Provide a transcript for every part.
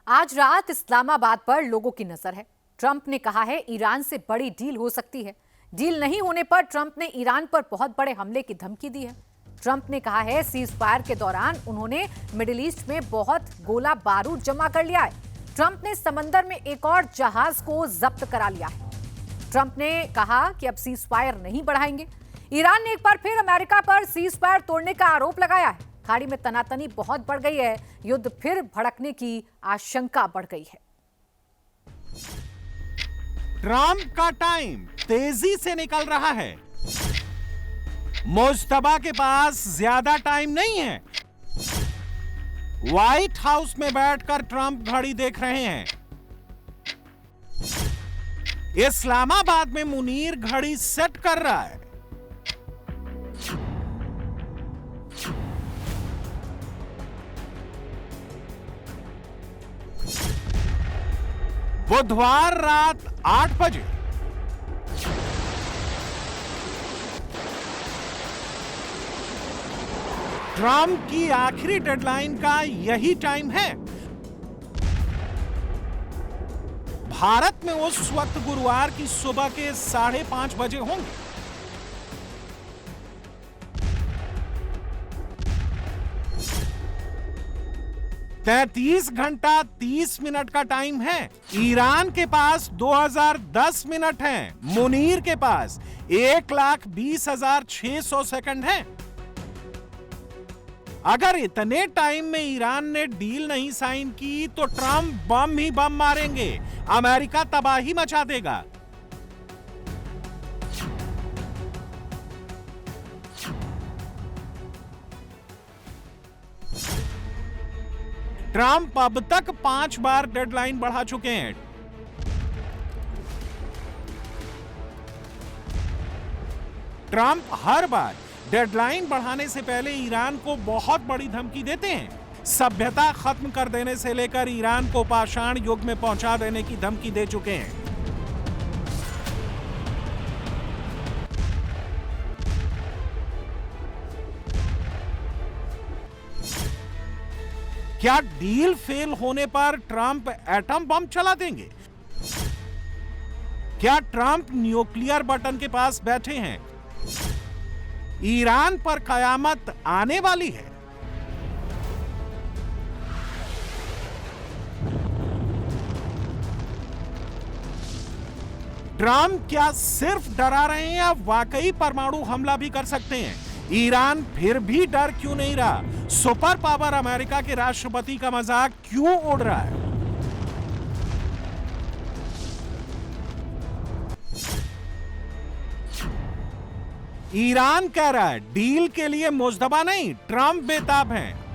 आज रात इस्लामाबाद पर लोगों की नजर है। ट्रंप ने कहा है ईरान से बड़ी डील हो सकती है। डील नहीं होने पर ट्रंप ने ईरान पर बहुत बड़े हमले की धमकी दी है। ट्रंप ने कहा है सीज फायर के दौरान उन्होंने मिडिल ईस्ट में बहुत गोला बारूद जमा कर लिया है। ट्रंप ने समंदर में एक और जहाज को जब्त करा लिया है। ट्रंप ने कहा कि अब सीज फायर नहीं बढ़ाएंगे। ईरान ने एक बार फिर अमेरिका पर सीज फायर तोड़ने का आरोप लगाया है। खाड़ी में तनातनी बहुत बढ़ गई है। युद्ध फिर भड़कने की आशंका बढ़ गई है। ट्रंप का टाइम तेजी से निकल रहा है। मुस्तफा के पास ज्यादा टाइम नहीं है। व्हाइट हाउस में बैठकर ट्रंप घड़ी देख रहे हैं। इस्लामाबाद में मुनीर घड़ी सेट कर रहा है। बुधवार रात 8 बजे ट्रंप की आखिरी डेडलाइन का यही टाइम है। भारत में उस वक्त गुरुवार की सुबह के 5:30 बजे होंगे। 33 घंटा 30 मिनट का टाइम है। ईरान के पास 2010 मिनट हैं। मुनीर के पास 1,20,600 सेकंड हैं। अगर इतने टाइम में ईरान ने डील नहीं साइन की तो ट्रंप बम ही बम मारेंगे। अमेरिका तबाही मचा देगा। ट्रंप अब तक 5 बार डेडलाइन बढ़ा चुके हैं। ट्रंप हर बार डेडलाइन बढ़ाने से पहले ईरान को बहुत बड़ी धमकी देते हैं। सभ्यता खत्म कर देने से लेकर ईरान को पाषाण युग में पहुंचा देने की धमकी दे चुके हैं। क्या डील फेल होने पर ट्रंप एटम बम चला देंगे? क्या ट्रंप न्यूक्लियर बटन के पास बैठे हैं? ईरान पर कयामत आने वाली है। ट्रंप क्या सिर्फ डरा रहे हैं या वाकई परमाणु हमला भी कर सकते हैं? ईरान फिर भी डर क्यों नहीं रहा? सुपर पावर अमेरिका के राष्ट्रपति का मजाक क्यों उड़ रहा है? ईरान कह रहा है डील के लिए मुस्तफा नहीं, ट्रंप बेताब हैं।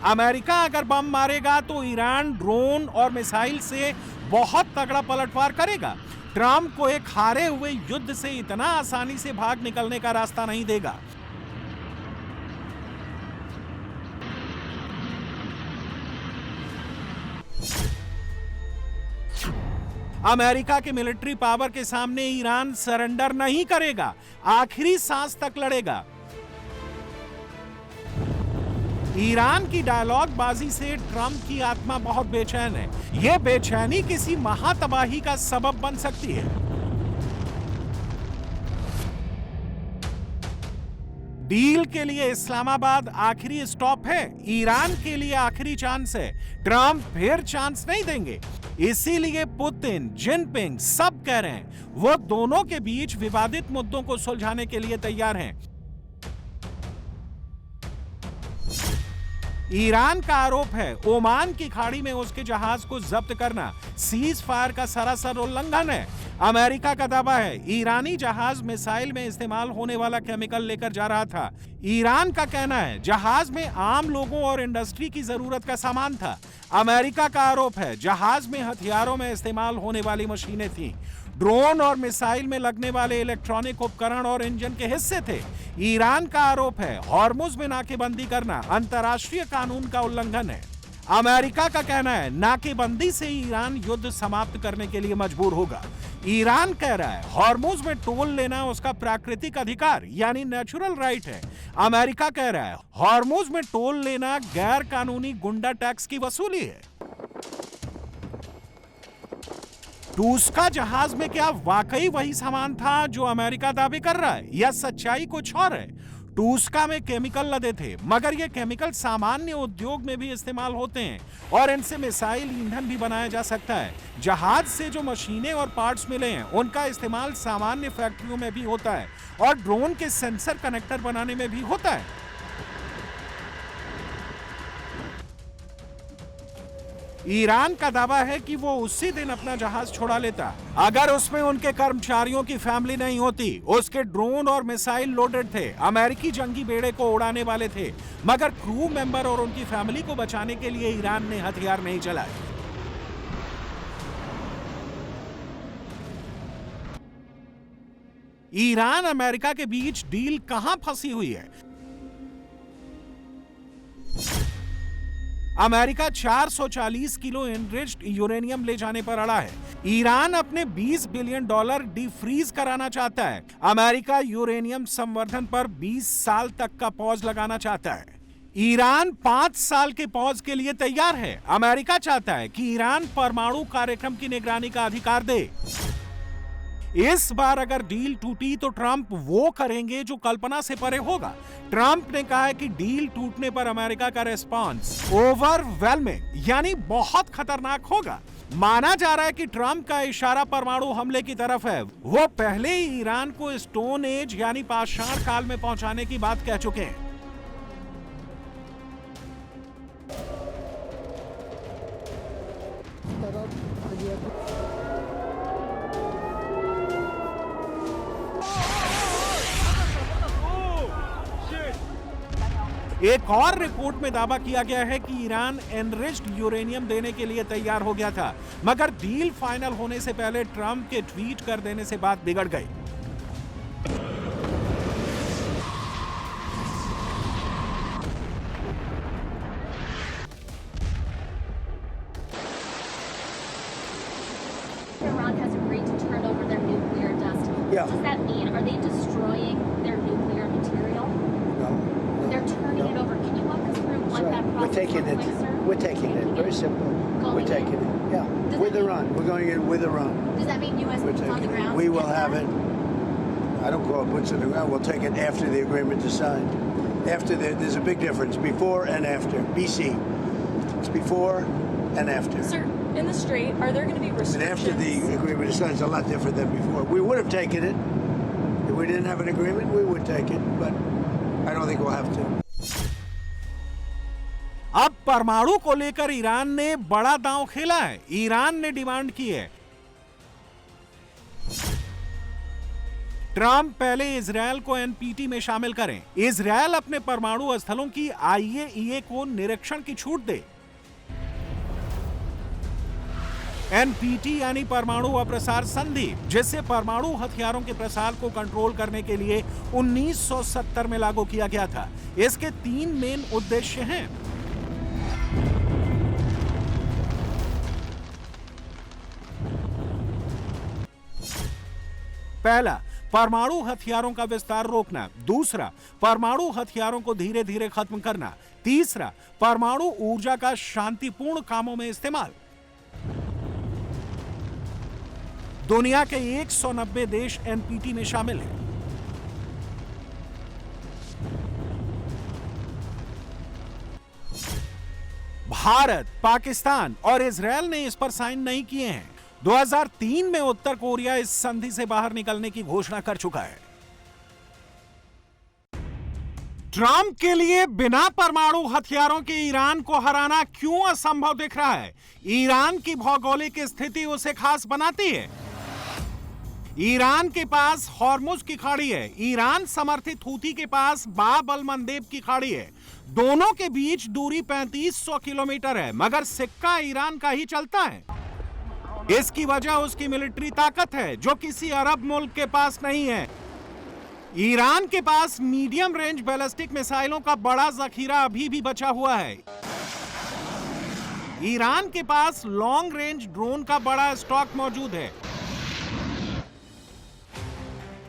अमेरिका अगर बम मारेगा तो ईरान ड्रोन और मिसाइल से बहुत तगड़ा पलटवार करेगा। ट्रंप को एक हारे हुए युद्ध से इतना आसानी से भाग निकलने का रास्ता नहीं देगा। अमेरिका के मिलिट्री पावर के सामने ईरान सरेंडर नहीं करेगा। आखिरी सांस तक लड़ेगा। ईरान की डायलॉग बाजी से ट्रंप की आत्मा बहुत बेचैन है। यह बेचैनी किसी महातबाही का सबब बन सकती है। डील के लिए इस्लामाबाद आखिरी स्टॉप है। ईरान के लिए आखिरी चांस है। ट्रंप फिर चांस नहीं देंगे। इसीलिए पुतिन, जिनपिंग सब कह रहे हैं वो दोनों के बीच विवादित मुद्दों को सुलझाने के लिए तैयार हैं। ईरान का आरोप है ओमान की खाड़ी में उसके जहाज को जब्त करना सीज फायर का सरासर उल्लंघन है। अमेरिका का दावा है ईरानी जहाज मिसाइल में इस्तेमाल होने वाला केमिकल लेकर जा रहा था। ईरान का कहना है जहाज में आम लोगों और इंडस्ट्री की जरूरत का सामान था। अमेरिका का आरोप है जहाज में हथियारों में इस्तेमाल होने वाली मशीनें थीं। ड्रोन और मिसाइल में लगने वाले इलेक्ट्रॉनिक उपकरण और इंजन के हिस्से थे। ईरान का आरोप है हॉर्मुज में नाकेबंदी करना अंतर्राष्ट्रीय कानून का उल्लंघन है। अमेरिका का कहना है नाकेबंदी से ईरान युद्ध समाप्त करने के लिए मजबूर होगा। ईरान कह रहा है हॉर्मुज में टोल लेना उसका प्राकृतिक अधिकार यानी नेचुरल राइट है। अमेरिका कह रहा है हॉर्मुज में टोल लेना गैर कानूनी गुंडा टैक्स की वसूली है। टूस्का जहाज में क्या वाकई वही सामान था जो अमेरिका दावे कर रहा है या सच्चाई कुछ और है? टूस्का में केमिकल लदे थे, मगर ये केमिकल सामान्य उद्योग में भी इस्तेमाल होते हैं और इनसे मिसाइल ईंधन भी बनाया जा सकता है। जहाज से जो मशीनें और पार्ट्स मिले हैं उनका इस्तेमाल सामान्य फैक्ट्रियों में भी होता है और ड्रोन के सेंसर कनेक्टर बनाने में भी होता है। ईरान का दावा है कि वो उसी दिन अपना जहाज छुड़ा लेता अगर उसमें उनके कर्मचारियों की फैमिली नहीं होती। उसके ड्रोन और मिसाइल लोडेड थे, अमेरिकी जंगी बेड़े को उड़ाने वाले थे, मगर क्रू मेंबर और उनकी फैमिली को बचाने के लिए ईरान ने हथियार नहीं चलाए। ईरान अमेरिका के बीच डील कहां फंसी हुई है? अमेरिका 440 किलो एनरिच्ड यूरेनियम ले जाने पर अड़ा है। ईरान अपने $20 बिलियन डिफ्रीज कराना चाहता है। अमेरिका यूरेनियम संवर्धन पर 20 साल तक का पॉज लगाना चाहता है। ईरान 5 साल के पॉज के लिए तैयार है। अमेरिका चाहता है कि ईरान परमाणु कार्यक्रम की निगरानी का अधिकार दे। इस बार अगर डील टूटी तो ट्रंप वो करेंगे जो कल्पना से परे होगा। ट्रंप ने कहा है कि डील टूटने पर अमेरिका का रिस्पांस ओवरवेलमिंग यानी बहुत खतरनाक होगा। माना जा रहा है कि ट्रंप का इशारा परमाणु हमले की तरफ है। वो पहले ही ईरान को स्टोन एज यानी पाषाण काल में पहुंचाने की बात कह चुके हैं। एक और रिपोर्ट में दावा किया गया है कि ईरान एनरिच्ड यूरेनियम देने के लिए तैयार हो गया था, मगर डील फाइनल होने से पहले ट्रंप के ट्वीट कर देने से बात बिगड़ गई। Iran has agreed to turn over their nuclear dust. Yeah. What does that mean? Are they destroying their nuclear material? No. They're turning it over. Can you walk us through what that process We're taking looks it. like, sir? We're taking it. Very simple. Going We're taking in? it. Yeah. Does With that mean- Iran. We're going in with Iran. Does that mean U.S. We're boots on the taking it. ground? We to will get have that? it. I don't call it boots on the ground. We'll take it after the agreement is signed. There's a big difference. Before and after. BC. It's before and after. Sir, in the Strait, are there going to be And restrictions? after the agreement is signed, it's a lot different than before. We would have taken it. If we didn't have an agreement, we would take it. But I don't think we'll have to. अब परमाणु को लेकर Iran ने बड़ा दांव खेला है। Iran ने डिमांड की है ट्रंप पहले इजरायल को एनपीटी में शामिल करें। इजरायल अपने परमाणु स्थलों की आईएईए को निरीक्षण की छूट दे। एनपीटी यानी परमाणु अप्रसार संधि, जिससे परमाणु हथियारों के प्रसार को कंट्रोल करने के लिए 1970 में लागू किया गया था। इसके 3 मेन उद्देश्य हैं। पहला, परमाणु हथियारों का विस्तार रोकना। दूसरा, परमाणु हथियारों को धीरे धीरे खत्म करना। तीसरा, परमाणु ऊर्जा का शांतिपूर्ण कामों में इस्तेमाल। दुनिया के 190 देश एनपीटी में शामिल हैं। भारत, पाकिस्तान और इजरायल ने इस पर साइन नहीं किए हैं। 2003 में उत्तर कोरिया इस संधि से बाहर निकलने की घोषणा कर चुका है। ट्रंप के लिए बिना परमाणु हथियारों के ईरान को हराना क्यों असंभव दिख रहा है? ईरान की भौगोलिक स्थिति उसे खास बनाती है। ईरान के पास हॉर्मुज की खाड़ी है। ईरान समर्थित हूथी के पास बाब अल मंदेब की खाड़ी है। दोनों के बीच दूरी 3500 किलोमीटर है, मगर सिक्का ईरान का ही चलता है। इसकी वजह उसकी मिलिट्री ताकत है, जो किसी अरब मुल्क के पास नहीं है। ईरान के पास मीडियम रेंज बैलिस्टिक मिसाइलों का बड़ा जखीरा अभी भी बचा हुआ है। ईरान के पास लॉन्ग रेंज ड्रोन का बड़ा स्टॉक मौजूद है।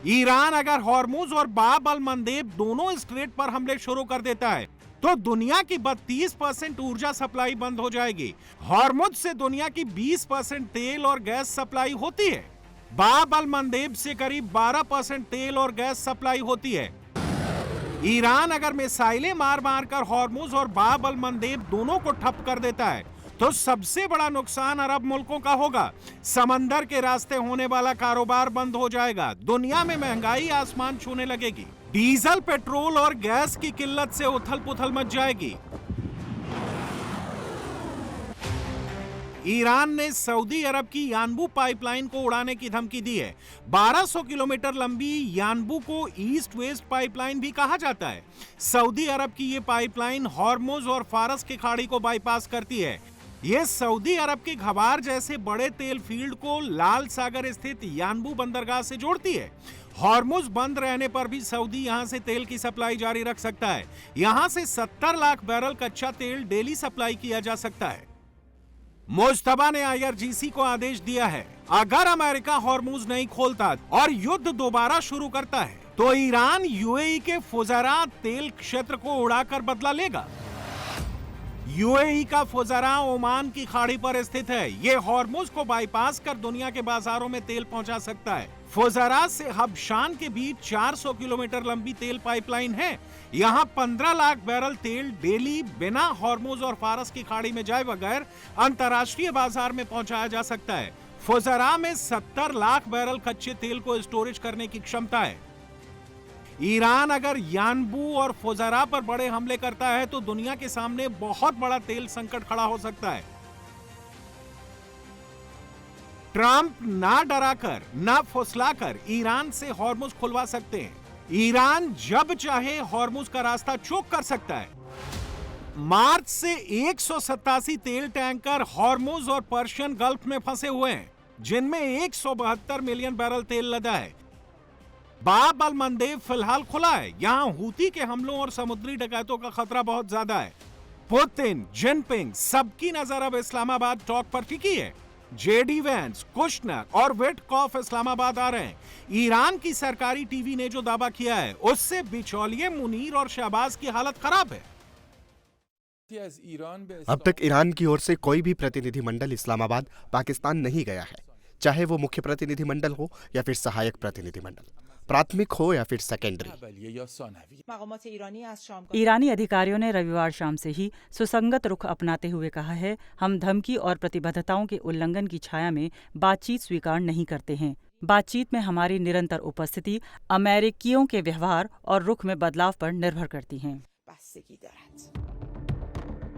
ईरान अगर हॉर्मुज और बाब अल मंदेब दोनों स्ट्रेट पर हमले शुरू कर देता है तो दुनिया की 32% ऊर्जा सप्लाई बंद हो जाएगी। हॉर्मुज से दुनिया की 20% तेल और गैस सप्लाई होती है। बाब अल मंदेब से करीब 12% तेल और गैस सप्लाई होती है। ईरान अगर मिसाइलें मार मार कर हॉर्मुज और बाब अल मंदेब दोनों को ठप कर देता है तो सबसे बड़ा नुकसान अरब मुल्कों का होगा। समंदर के रास्ते होने वाला कारोबार बंद हो जाएगा। दुनिया में महंगाई आसमान छूने लगेगी। डीजल, पेट्रोल और गैस की किल्लत से उथल पुथल मच जाएगी। ईरान ने सऊदी अरब की यानबू पाइपलाइन को उड़ाने की धमकी दी है। 1200 किलोमीटर लंबी यानबू को ईस्ट वेस्ट पाइपलाइन भी कहा जाता है। सऊदी अरब की ये पाइपलाइन हॉर्मुज और फारस की खाड़ी को बाईपास करती है। ये सऊदी अरब के घबार जैसे बड़े तेल फील्ड को लाल सागर स्थित यानबू बंदरगाह से जोड़ती है। हॉर्मुज बंद रहने पर भी सऊदी यहां से तेल की सप्लाई जारी रख सकता है। यहां से 70 लाख बैरल कच्चा तेल डेली सप्लाई किया जा सकता है। मुज्तबा ने IRGC को आदेश दिया है, अगर अमेरिका हॉर्मुज नहीं खोलता और युद्ध दोबारा शुरू करता है तो ईरान UAE के फुजरा तेल क्षेत्र को उड़ाकर बदला लेगा। UAE का फुजरा ओमान की खाड़ी पर स्थित है। ये हॉर्मुज को बाईपास कर दुनिया के बाजारों में तेल पहुंचा सकता है। फुजरा से हबशान के बीच 400 किलोमीटर लंबी तेल पाइपलाइन है। यहां 15 लाख बैरल तेल डेली बिना हॉर्मुज और फारस की खाड़ी में जाए बगैर अंतर्राष्ट्रीय बाजार में पहुंचाया जा सकता है। फुजरा में 70 लाख बैरल कच्चे तेल को स्टोरेज करने की क्षमता है। ईरान अगर यानबू और फुजरा पर बड़े हमले करता है तो दुनिया के सामने बहुत बड़ा तेल संकट खड़ा हो सकता है। ट्रंप ना डराकर ना फुसलाकर ईरान से हॉर्मुज खुलवा सकते हैं। ईरान जब चाहे हॉर्मुज का रास्ता चोक कर सकता है। मार्च से 187 तेल टैंकर हॉर्मुज और पर्शियन गल्फ में फंसे हुए हैं, जिनमें 172 मिलियन बैरल तेल लदा है। बाब अल मंदेब फिलहाल खुला है। यहां हूती के हमलों और समुद्री डकैतों का खतरा बहुत ज्यादा है। पुतिन, जिनपिंग सबकी नजर अब इस्लामाबाद टॉक पर टिकी है। JD वैंस, कुशनर और विटकॉफ इस्लामाबाद आ रहे हैं। ईरान की सरकारी टीवी ने जो दावा किया है उससे बिचौलिए मुनीर और शहबाज की हालत खराब है। अब तक ईरान की ओर से कोई भी प्रतिनिधिमंडल इस्लामाबाद, पाकिस्तान नहीं गया है, चाहे वो मुख्य प्रतिनिधिमंडल हो या फिर सहायक प्रतिनिधिमंडल, प्राथमिक हो या फिर सेकेंडरी। ईरानी अधिकारियों ने रविवार शाम से ही सुसंगत रुख अपनाते हुए कहा है, हम धमकी और प्रतिबद्धताओं के उल्लंघन की छाया में बातचीत स्वीकार नहीं करते हैं। बातचीत में हमारी निरंतर उपस्थिति अमेरिकियों के व्यवहार और रुख में बदलाव पर निर्भर करती है।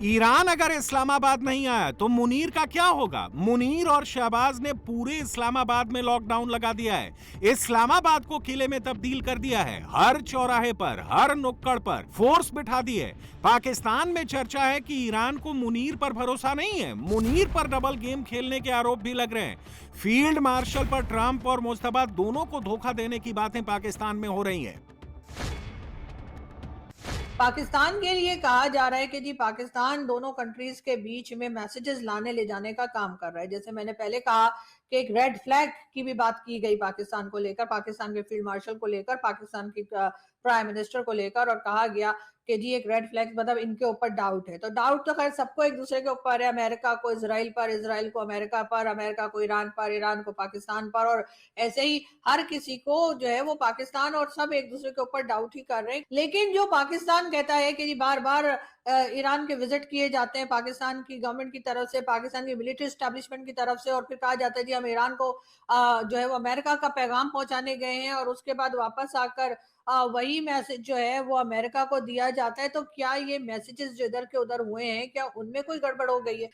ईरान अगर इस्लामाबाद नहीं आया तो मुनीर का क्या होगा? मुनीर और शहबाज ने पूरे इस्लामाबाद में लॉकडाउन लगा दिया है। इस्लामाबाद को किले में तब्दील कर दिया है। हर चौराहे पर, हर नुक्कड़ पर फोर्स बिठा दी है। पाकिस्तान में चर्चा है कि ईरान को मुनीर पर भरोसा नहीं है। मुनीर पर डबल गेम खेलने के आरोप भी लग रहे हैं। फील्ड मार्शल पर ट्रंप और मुस्तफा दोनों को धोखा देने की बातें पाकिस्तान में हो रही हैं। पाकिस्तान के लिए कहा जा रहा है कि जी पाकिस्तान दोनों कंट्रीज के बीच में मैसेजेस लाने ले जाने का काम कर रहा है। जैसे मैंने पहले कहा कि एक रेड फ्लैग की भी बात की गई पाकिस्तान को लेकर, पाकिस्तान के फील्ड मार्शल को लेकर, पाकिस्तान की प्राइम मिनिस्टर को लेकर, और कहा गया कि जी एक रेड फ्लैग मतलब इनके ऊपर डाउट है। तो डाउट तो खैर सबको एक दूसरे के ऊपर है, अमेरिका को इसराइल पर, इसराइल को अमेरिका पर, अमेरिका को ईरान पर, ईरान को पाकिस्तान पर, और ऐसे ही हर किसी को जो है वो पाकिस्तान और सब एक दूसरे के ऊपर डाउट ही कर रहे हैं। लेकिन जो पाकिस्तान कहता है कि जी बार बार ईरान के विजिट किए जाते हैं पाकिस्तान की गवर्नमेंट की तरफ से, पाकिस्तान की मिलिट्री एस्टेब्लिशमेंट की तरफ से, और फिर कहा जाता है जी हम ईरान को जो है वो अमेरिका का पैगाम पहुंचाने गए हैं, और उसके बाद वापस आकर वही मैसेज जो है वो अमेरिका को दिया जाता है। तो क्या ये मैसेजेस जो इधर के उधर हुए हैं, क्या उनमें कोई गड़बड़ हो गई है?